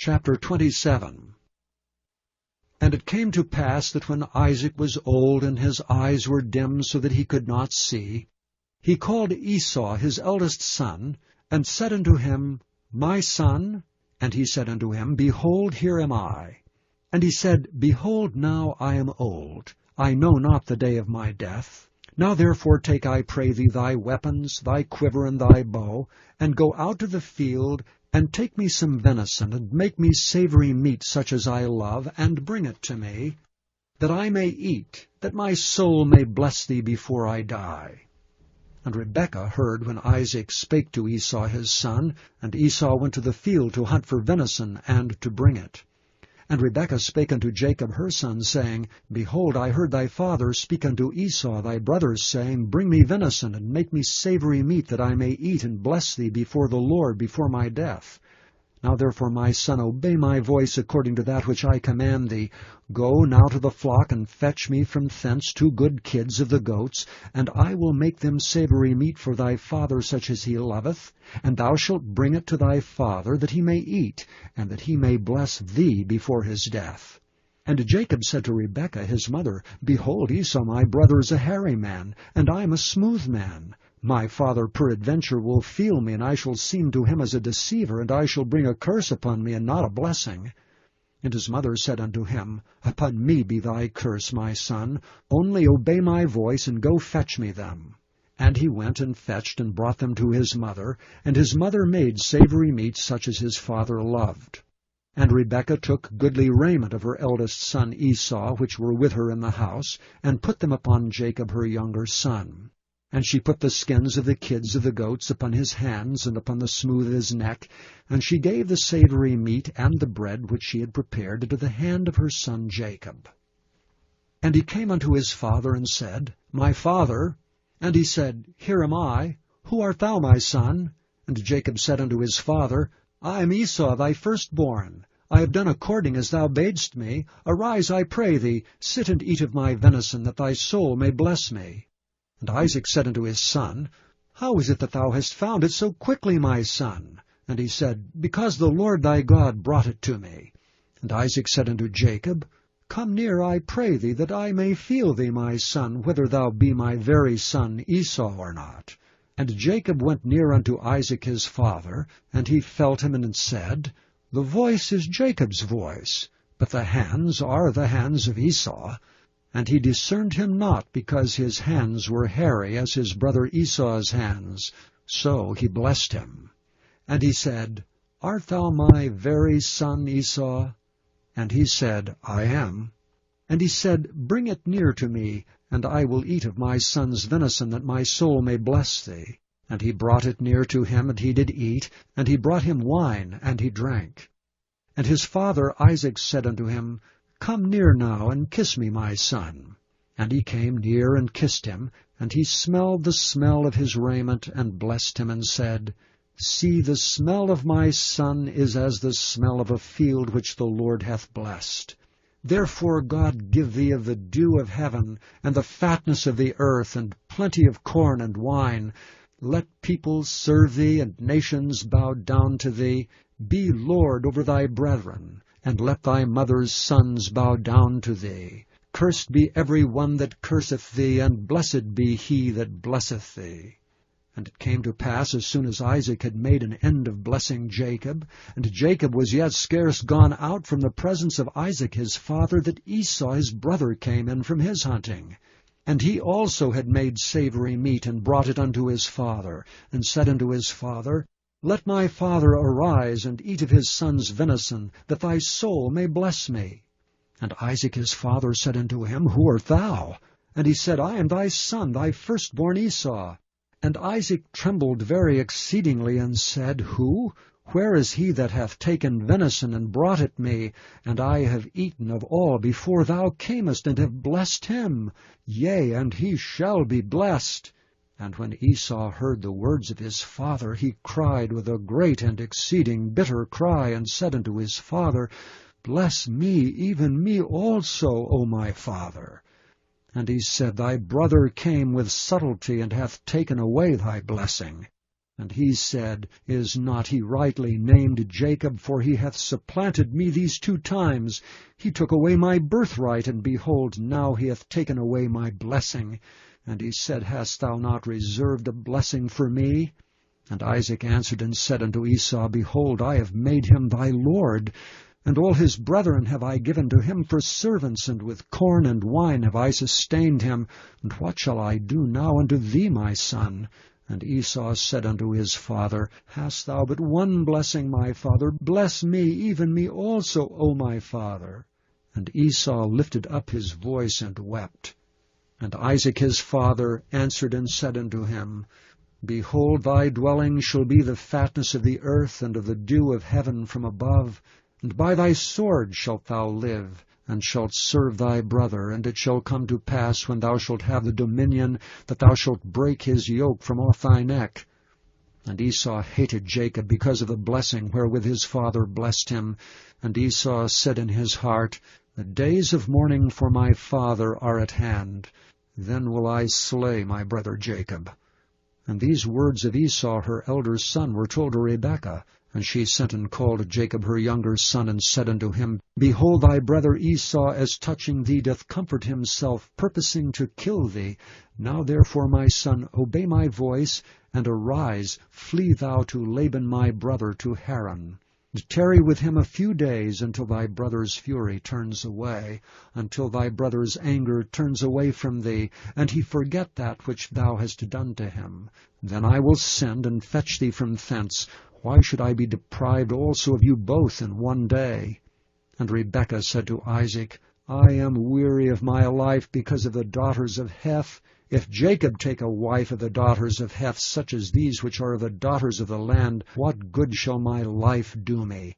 Chapter 27. And it came to pass that when Isaac was old, and his eyes were dim so that he could not see, he called Esau his eldest son, and said unto him, My son? And he said unto him, Behold, here am I. And he said, Behold, now I am old, I know not the day of my death. Now therefore take, I pray thee, thy weapons, thy quiver, and thy bow, and go out to the field, and take me some venison, and make me savory meat such as I love, and bring it to me, that I may eat, that my soul may bless thee before I die. And Rebekah heard when Isaac spake to Esau his son, and Esau went to the field to hunt for venison, and to bring it. And Rebekah spake unto Jacob her son, saying, Behold, I heard thy father speak unto Esau thy brother, saying, Bring me venison, and make me savory meat, that I may eat and bless thee before the Lord before my death. Now therefore, my son, obey my voice according to that which I command thee. Go now to the flock, and fetch me from thence 2 good kids of the goats, and I will make them savory meat for thy father, such as he loveth, and thou shalt bring it to thy father, that he may eat, and that he may bless thee before his death. And Jacob said to Rebekah his mother, Behold, Esau my brother is a hairy man, and I am a smooth man. My father peradventure will feel me, and I shall seem to him as a deceiver, and I shall bring a curse upon me, and not a blessing. And his mother said unto him, Upon me be thy curse, my son. Only obey my voice, and go fetch me them. And he went and fetched, and brought them to his mother, and his mother made savory meat such as his father loved. And Rebekah took goodly raiment of her eldest son Esau, which were with her in the house, and put them upon Jacob her younger son. And she put the skins of the kids of the goats upon his hands, and upon the smooth of his neck, and she gave the savory meat and the bread which she had prepared into the hand of her son Jacob. And he came unto his father, and said, My father. And he said, Here am I. Who art thou, my son? And Jacob said unto his father, I am Esau thy firstborn. I have done according as thou badest me. Arise, I pray thee, sit and eat of my venison, that thy soul may bless me. And Isaac said unto his son, How is it that thou hast found it so quickly, my son? And he said, Because the Lord thy God brought it to me. And Isaac said unto Jacob, Come near, I pray thee, that I may feel thee, my son, whether thou be my very son Esau or not. And Jacob went near unto Isaac his father, and he felt him, and said, The voice is Jacob's voice, but the hands are the hands of Esau. And he discerned him not, because his hands were hairy as his brother Esau's hands. So he blessed him. And he said, Art thou my very son Esau? And he said, I am. And he said, Bring it near to me, and I will eat of my son's venison, that my soul may bless thee. And he brought it near to him, and he did eat, and he brought him wine, and he drank. And his father Isaac said unto him, Come near now, and kiss me, my son. And he came near and kissed him, and he smelled the smell of his raiment, and blessed him, and said, See, the smell of my son is as the smell of a field which the Lord hath blessed. Therefore God give thee of the dew of heaven, and the fatness of the earth, and plenty of corn and wine. Let peoples serve thee, and nations bow down to thee. Be Lord over thy brethren, and let thy mother's sons bow down to thee. Cursed be every one that curseth thee, and blessed be he that blesseth thee. And it came to pass, as soon as Isaac had made an end of blessing Jacob, and Jacob was yet scarce gone out from the presence of Isaac his father, that Esau his brother came in from his hunting. And he also had made savory meat, and brought it unto his father, and said unto his father, Let my father arise, and eat of his son's venison, that thy soul may bless me. And Isaac his father said unto him, Who art thou? And he said, I am thy son, thy firstborn Esau. And Isaac trembled very exceedingly, and said, Who? Where is he that hath taken venison, and brought it me? And I have eaten of all before thou camest, and have blessed him. Yea, and he shall be blessed. And when Esau heard the words of his father, he cried with a great and exceeding bitter cry, and said unto his father, Bless me, even me also, O my father. And he said, Thy brother came with subtlety, and hath taken away thy blessing. And he said, Is not he rightly named Jacob? For he hath supplanted me these 2 times. He took away my birthright, and behold, now he hath taken away my blessing. And he said, Hast thou not reserved a blessing for me? And Isaac answered and said unto Esau, Behold, I have made him thy lord, and all his brethren have I given to him for servants, and with corn and wine have I sustained him. And what shall I do now unto thee, my son? And Esau said unto his father, Hast thou but one blessing, my father? Bless me, even me also, O my father. And Esau lifted up his voice and wept. And Isaac his father answered and said unto him, Behold, thy dwelling shall be the fatness of the earth, and of the dew of heaven from above. And by thy sword shalt thou live, and shalt serve thy brother. And it shall come to pass, when thou shalt have the dominion, that thou shalt break his yoke from off thy neck. And Esau hated Jacob because of the blessing wherewith his father blessed him. And Esau said in his heart, The days of mourning for my father are at hand. Then will I slay my brother Jacob. And these words of Esau her elder son were told to Rebekah. And she sent and called Jacob her younger son, and said unto him, Behold, thy brother Esau, as touching thee, doth comfort himself, purposing to kill thee. Now therefore, my son, obey my voice, and arise, flee thou to Laban my brother, to Haran. And tarry with him a few days, until thy brother's fury turns away, until thy brother's anger turns away from thee, and he forget that which thou hast done to him. Then I will send and fetch thee from thence. Why should I be deprived also of you both in one day? And Rebekah said to Isaac, I am weary of my life because of the daughters of Heth. If Jacob take a wife of the daughters of Heth, such as these which are of the daughters of the land, what good shall my life do me?